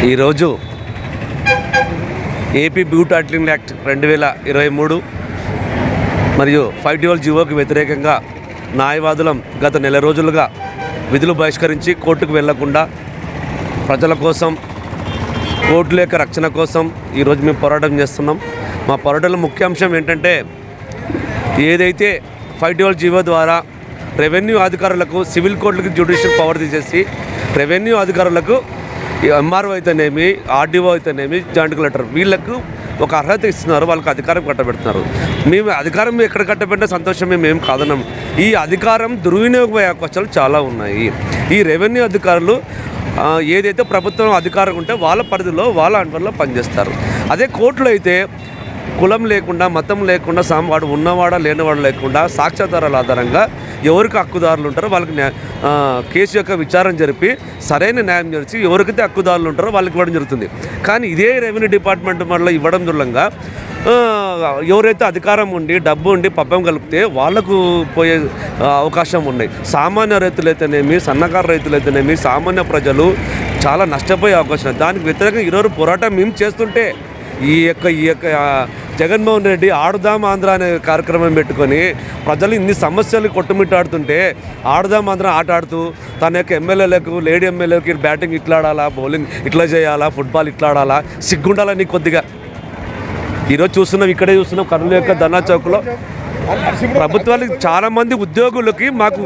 ఈరోజు AP బ్యూ titling act 2023 మరియు 512 జీవోకి వ్యతిరేకంగా న్యాయవాదులం గత నెల రోజులుగా విధులు బహిష్కరించి కోర్టుకు వెళ్లకుండా ప్రజల కోసం కోర్టుల యొక్క రక్షణ కోసం ఈరోజు మేము పోరాటం చేస్తున్నాం. మా పోరాటంలో ముఖ్య అంశం ఏంటంటే ఏదైతే 512 జీవో ద్వారా రెవెన్యూ అధికారులకు సివిల్ కోర్టులకు జ్యుడిషియల్ పవర్ తీసేసి రెవెన్యూ అధికారులకు ఎంఆర్ఓ అయితేనేమి ఆర్డీఓ అయితేనేమి జాయింట్ కలెక్టర్ వీళ్ళకు ఒక అర్హత ఇస్తున్నారు, వాళ్ళకి అధికారం కట్టబెడుతున్నారు. మేము అధికారం ఎక్కడ కట్టబెట్టినా సంతోషమే, మేము కాదన్నాం. ఈ అధికారం దుర్వినియోగం అయ్యే అవకాశాలు చాలా ఉన్నాయి. ఈ రెవెన్యూ అధికారులు ఏదైతే ప్రభుత్వం అధికారం ఉంటే వాళ్ళ పరిధిలో వాళ్ళ అండర్లో పనిచేస్తారు. అదే కోర్టులో అయితే కులం లేకుండా మతం లేకుండా వాడు ఉన్నవాడా లేనివాడు లేకుండా సాక్ష్యాధారాల ఆధారంగా ఎవరికి హక్కుదారులు ఉంటారో వాళ్ళకి కేసు యొక్క విచారణ జరిపి సరైన న్యాయం చేసి ఎవరికైతే హక్కుదారులు ఉంటారో వాళ్ళకి ఇవ్వడం జరుగుతుంది. కానీ ఇదే రెవెన్యూ డిపార్ట్మెంట్ వల్ల ఇవ్వడం మూలంగా ఎవరైతే అధికారం ఉండి డబ్బు ఉండి పబ్బం కలిపితే వాళ్లకు పోయే అవకాశం ఉన్నాయి. సామాన్య రైతులైతేనేమి సన్నకారు రైతులైతేనేమి సామాన్య ప్రజలు చాలా నష్టపోయే అవకాశం. దానికి వ్యతిరేకంగా ఈరోజు పోరాటం మేము చేస్తుంటే ఈ యొక్క జగన్మోహన్ రెడ్డి ఆడుదాం ఆంధ్ర అనే కార్యక్రమం పెట్టుకొని ప్రజలు ఇన్ని సమస్యలు కొట్టుమిట్టాడుతుంటే ఆడుదాం ఆంధ్ర ఆట ఆడుతూ తన యొక్క ఎమ్మెల్యేలకు లేడీ ఎమ్మెల్యేలకి బ్యాటింగ్ ఇట్లా ఆడాలా, బౌలింగ్ ఇట్లా చేయాలా, ఫుట్బాల్ ఇట్లా ఆడాలా, సిగ్గుండాలా నీకు కొద్దిగా. ఈరోజు చూస్తున్నాం, ఇక్కడే చూస్తున్నాం కర్నూలు యొక్క ధర్నా చౌక్లో ప్రభుత్వానికి చాలామంది ఉద్యోగులకి మాకు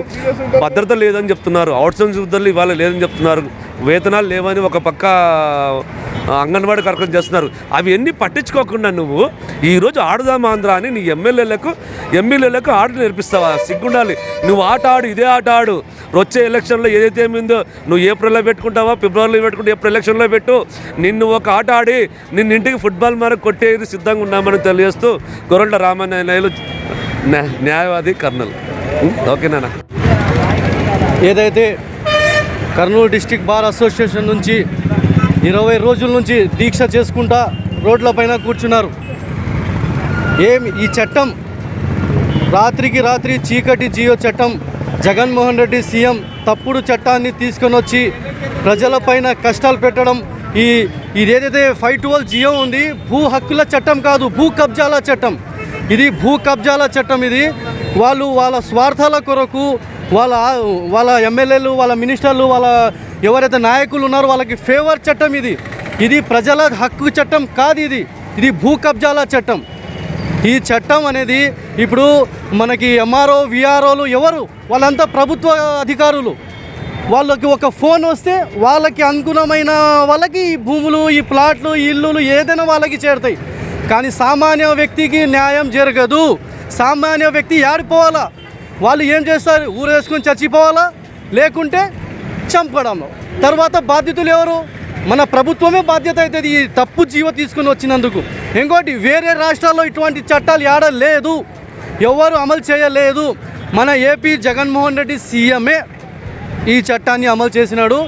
భద్రత లేదని చెప్తున్నారు, అవుట్సోర్సింగ్ ఉద్యోగులు ఇవాళ లేదని చెప్తున్నారు, వేతనాలు లేవని ఒక పక్క అంగన్వాడీ కార్యక్రమం చేస్తున్నారు. అవి ఎన్ని పట్టించుకోకుండా నువ్వు ఈరోజు ఆడుదాం ఆంధ్ర అని నీ ఎమ్మెల్యేలకు ఆట నేర్పిస్తావా? సిగ్గుండాలి. నువ్వు ఆట ఆడు, ఇదే ఆట ఆడు. వచ్చే ఎలక్షన్లో ఏదైతే ఏమిందో నువ్వు ఏప్రిల్లో పెట్టుకుంటావా, ఫిబ్రవరిలో పెట్టుకుంటే ఏప్రిల్ ఎలక్షన్లో పెట్టు. నిన్ను ఒక ఆట ఆడి నిన్న ఇంటికి ఫుట్బాల్ మేర కొట్టేది సిద్ధంగా ఉన్నామని తెలియజేస్తూ గొర్రెల రామనాయులు న్యాయవాది కర్నూలు. ఓకేనా? ఏదైతే కర్నూలు డిస్ట్రిక్ట్ బార్ అసోసియేషన్ నుంచి 20 రోజుల నుంచి దీక్ష చేసుకుంటా రోడ్లపైన కూర్చున్నారు. ఈ చట్టం రాత్రికి రాత్రి చీకటి జియో చట్టం జగన్మోహన్ రెడ్డి సీఎం తప్పుడు చట్టాన్ని తీసుకొని వచ్చి ప్రజలపైన కష్టాలు పెట్టడం. ఇదేదైతే 512 జియో ఉంది భూ హక్కుల చట్టం కాదు, భూ కబ్జాల చట్టం. ఇది భూ కబ్జాల చట్టం. ఇది వాళ్ళు వాళ్ళ స్వార్థాల కొరకు వాళ్ళ ఎమ్మెల్యేలు, వాళ్ళ మినిస్టర్లు, వాళ్ళ ఎవరైతే నాయకులు ఉన్నారో వాళ్ళకి ఫేవర్ చట్టం. ఇది ప్రజల హక్కు చట్టం కాదు. ఇది భూ కబ్జాల చట్టం. ఈ చట్టం అనేది ఇప్పుడు మనకి ఎంఆర్ఓ విఆర్ఓలు ఎవరు, వాళ్ళంతా ప్రభుత్వ అధికారులు. వాళ్ళకి ఒక ఫోన్ వస్తే వాళ్ళకి అనుగుణమైన వాళ్ళకి ఈ భూములు, ఈ ప్లాట్లు, ఈ ఇల్లులు ఏదైనా వాళ్ళకి చేరుతాయి. కానీ సామాన్య వ్యక్తికి న్యాయం జరగదు. సామాన్య వ్యక్తి ఏడిపోవాలా? వాళ్ళు ఏం చేస్తారు? ఊరు వేసుకొని చచ్చిపోవాలా, లేకుంటే చంపడం. తర్వాత బాధ్యతలు ఎవరు? మన ప్రభుత్వమే బాధ్యత అవుతుంది ఈ తప్పు జీవో తీసుకుని వచ్చినందుకు. ఇంకోటి, వేరే రాష్ట్రాల్లో ఇటువంటి చట్టాలు లేదు, ఎవరు అమలు చేయలేదు. మన ఏపీ జగన్మోహన్ రెడ్డి సీఎంఏ ఈ చట్టాన్ని అమలు చేసినాడు.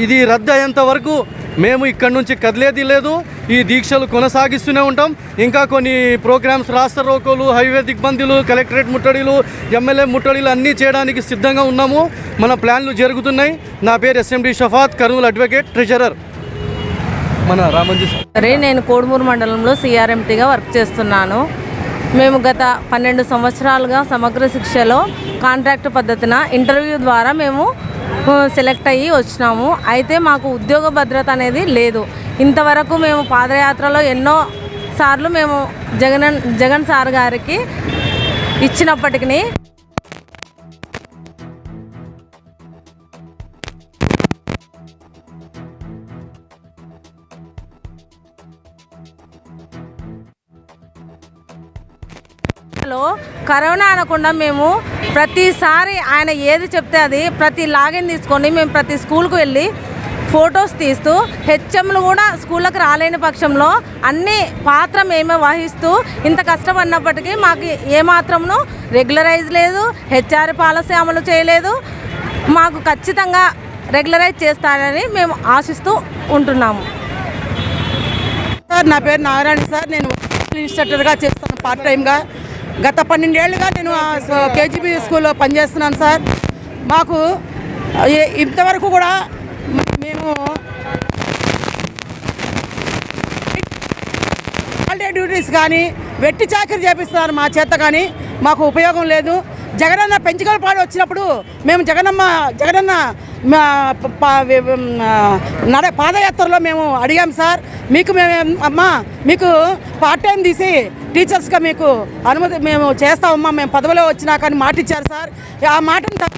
ఇది రద్దు అయ్యేంత వరకు మేము ఇక్కడి నుంచి కదిలేది లేదు. ఈ దీక్షలు కొనసాగిస్తూనే ఉంటాం. ఇంకా కొన్ని ప్రోగ్రామ్స్, రాష్ట్ర రోకోలు, హైవే దిగ్బంధులు, కలెక్టరేట్ ముట్టడిలు, ఎమ్మెల్యే ముట్టడిలు అన్నీ చేయడానికి సిద్ధంగా ఉన్నాము. మన ప్లాన్లు జరుగుతున్నాయి. నా పేరు ఎస్ఎండి షఫాత్, కర్నూలు అడ్వకేట్, ట్రెజరర్ మన రామంజీ. సరే, నేను కోడుమూరు మండలంలో సిఆర్ఎంటీగా వర్క్ చేస్తున్నాను. మేము గత 12 సంవత్సరాలుగా సమగ్ర శిక్షలో కాంట్రాక్ట్ పద్ధతిన ఇంటర్వ్యూ ద్వారా మేము సెలెక్ట్ అయ్యి వచ్చినాము. అయితే మాకు ఉద్యోగ భద్రత అనేది లేదు. ఇంతవరకు మేము పాదయాత్రలో ఎన్నో సార్లు మేము జగన్ సార్ గారికి ఇచ్చినప్పటికీ కరోనా అనకుండా మేము ప్రతిసారి ఆయన ఏది చెప్తే అది ప్రతి లాగిన్ తీసుకొని మేము ప్రతి స్కూల్కి వెళ్ళి ఫొటోస్ తీస్తూ హెచ్ఎంలు కూడా స్కూళ్ళకి రాలేని పక్షంలో అన్ని పాత్ర మేమే వహిస్తూ ఇంత కష్టపడినప్పటికీ మాకు ఏమాత్రము రెగ్యులరైజ్ లేదు, హెచ్ఆర్ పాలసీ అమలు చేయలేదు. మాకు ఖచ్చితంగా రెగ్యులరైజ్ చేస్తారని మేము ఆశిస్తూ ఉంటున్నాము. సార్, నా పేరు నారాయణ సార్. నేను ఇన్స్ట్రక్టర్గా చేస్తాను పార్ట్ టైంగా. గత 12 ఏళ్ళుగా నేను కేజీబీ స్కూల్లో పనిచేస్తున్నాను సార్. మాకు ఇంతవరకు కూడా మేము హాలిడే డ్యూటీస్ కానీ వెట్టి చాకరీ చేపిస్తున్నారు మా చేత, కానీ మాకు ఉపయోగం లేదు. జగనన్న పెంచుకలపాడు వచ్చినప్పుడు మేము జగనన్న పాదయాత్రలో మేము అడిగాం సార్, మీకు అమ్మా మీకు పార్ట్ టైం తీసి టీచర్స్గా మీకు అనుమతి మేము చేస్తామమ్మా, మేము పదవిలో వచ్చినా కానీ మాట ఇచ్చారు సార్. ఆ మాటను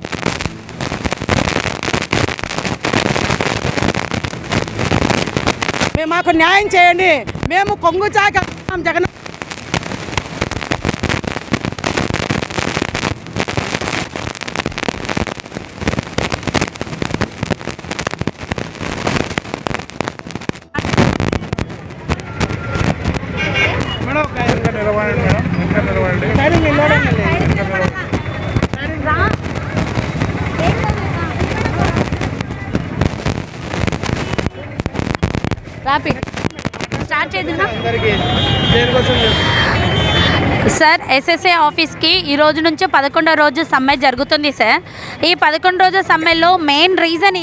మేము మాకు న్యాయం చేయండి. మేము కొంగు చాక జగన్ సార్ ఎస్ఎస్ఏ ఆఫీస్కి ఈ రోజు నుంచి 11వ రోజు సమ్మె జరుగుతుంది సార్. ఈ 11 రోజు సమ్మెలో మెయిన్ రీజన్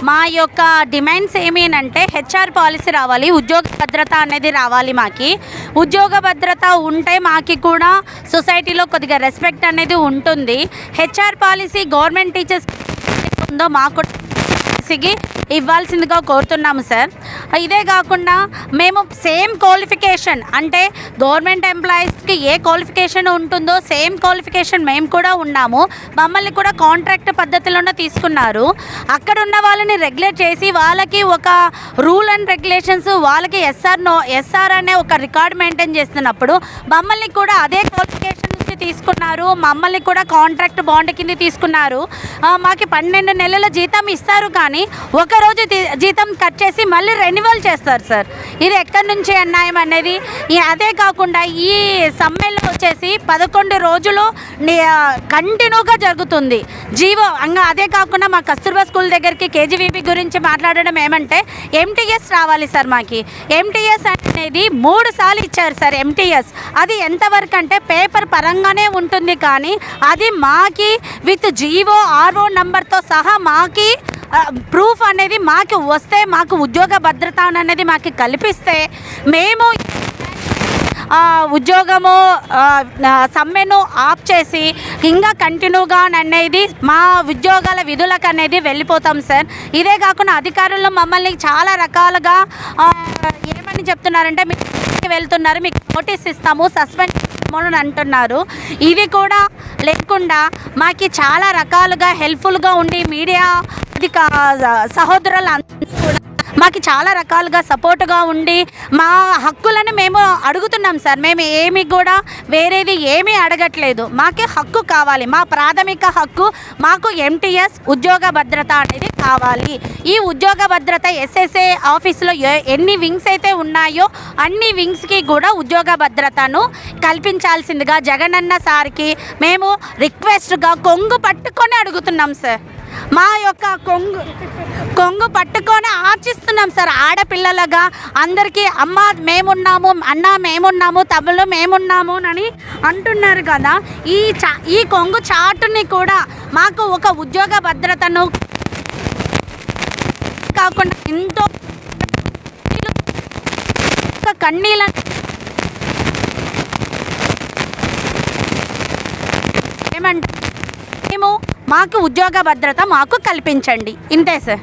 మా యొక్క డిమాండ్స్ ఏమి అంటే హెచ్ఆర్ పాలసీ రావాలి, ఉద్యోగ భద్రత అనేది రావాలి. మాకి ఉద్యోగ భద్రత ఉంటే మాకి కూడా సొసైటీలో కొద్దిగా రెస్పెక్ట్ అనేది ఉంటుంది. హెచ్ఆర్ పాలసీ గవర్నమెంట్ టీచర్స్ ఉందో మాకు ఇవ్వాల్సిందిగా కోరుతున్నాము సార్. ఇదే కాకుండా మేము సేమ్ క్వాలిఫికేషన్ అంటే గవర్నమెంట్ ఎంప్లాయీస్కి ఏ క్వాలిఫికేషన్ ఉంటుందో సేమ్ క్వాలిఫికేషన్ మేము కూడా ఉన్నాము. మమ్మల్ని కూడా కాంట్రాక్ట్ పద్ధతిలోనే తీసుకున్నారు. అక్కడ ఉన్న వాళ్ళని రెగ్యులేట్ చేసి వాళ్ళకి ఒక రూల్ అండ్ రెగ్యులేషన్స్, వాళ్ళకి ఎస్ఆర్ అనే ఒక రికార్డ్ మెయింటైన్ చేస్తున్నప్పుడు మమ్మల్ని కూడా అదే క్వాలిఫికేషన్ తీసుకున్నారు. మమ్మల్ని కూడా కాంట్రాక్ట్ బాండ్ కింద తీసుకున్నారు. మాకు 12 నెలల జీతం ఇస్తారు, కానీ ఒకరోజు జీతం కట్ చేసి మళ్ళీ రెన్యువల్ చేస్తారు సార్. ఇది ఎక్కడి నుంచి అన్యాయం అనేది. అదే కాకుండా ఈ సమ్మెలో వచ్చేసి 11 రోజులు కంటిన్యూగా జరుగుతుంది జీవో. అదే కాకుండా మా కస్తూర్బా స్కూల్ దగ్గరికి కేజీవీపీ గురించి మాట్లాడడం ఏమంటే ఎంటీఎస్ రావాలి సార్. మాకు ఎంటీఎస్ అనేది 3 సార్లు ఇచ్చారు సార్. ఎంటీఎస్ అది ఎంతవరకు అంటే పేపర్ పరంగానే ఉంటుంది, కానీ అది మాకి విత్ జీవో ఆర్ఓ నంబర్తో సహా మాకి ప్రూఫ్ అనేది మాకు వస్తే, మాకు ఉద్యోగ భద్రత అనేది మాకు కల్పిస్తే మేము ఉద్యోగము సమ్మెను ఆఫ్ చేసి ఇంకా కంటిన్యూగా అనేది మా ఉద్యోగాల విధులకు అనేది వెళ్ళిపోతాం సార్. ఇదే కాకుండా అధికారులు మమ్మల్ని చాలా రకాలుగా ఏమని చెప్తున్నారంటే మీకు వెళ్తున్నారు, మీకు నోటీస్ ఇస్తాము, సస్పెండ్ అని అంటున్నారు. ఇవి కూడా లేకుండా మాకు చాలా రకాలుగా హెల్ప్ఫుల్గా ఉండి మీడియా సహోదరులు కూడా మాకు చాలా రకాలుగా సపోర్ట్గా ఉండి మా హక్కులను మేము అడుగుతున్నాం సార్. మేము ఏమి కూడా వేరేది ఏమీ అడగట్లేదు. మాకే హక్కు కావాలి, మా ప్రాథమిక హక్కు. మాకు ఎంటీఎస్ ఉద్యోగ భద్రత అనేది కావాలి. ఈ ఉద్యోగ భద్రత ఎస్ఎస్ఏ ఆఫీసులో ఎన్ని వింగ్స్ అయితే ఉన్నాయో అన్ని వింగ్స్కి కూడా ఉద్యోగ భద్రతను కల్పించాల్సిందిగా జగనన్న సార్కి మేము రిక్వెస్ట్గా కొంగు పట్టుకొని అడుగుతున్నాం సార్. మా యొక్క కొంగు పట్టుకొని ఆర్చిస్తున్నాం సార్. ఆడపిల్లలుగా అందరికీ అమ్మ మేమున్నాము, అన్న మేమున్నాము, తమ్ముళ్ళు మేమున్నాము అని అంటున్నారు కదా. ఈ కొంగు చాటుని కూడా మాకు ఒక ఉద్యోగ భద్రతను కాకుండా ఎంతో కన్నీళ్ళ ఏమంటే మేము మాకు ఉద్యోగ భద్రత మాకు కల్పించండి, ఇంతే సార్.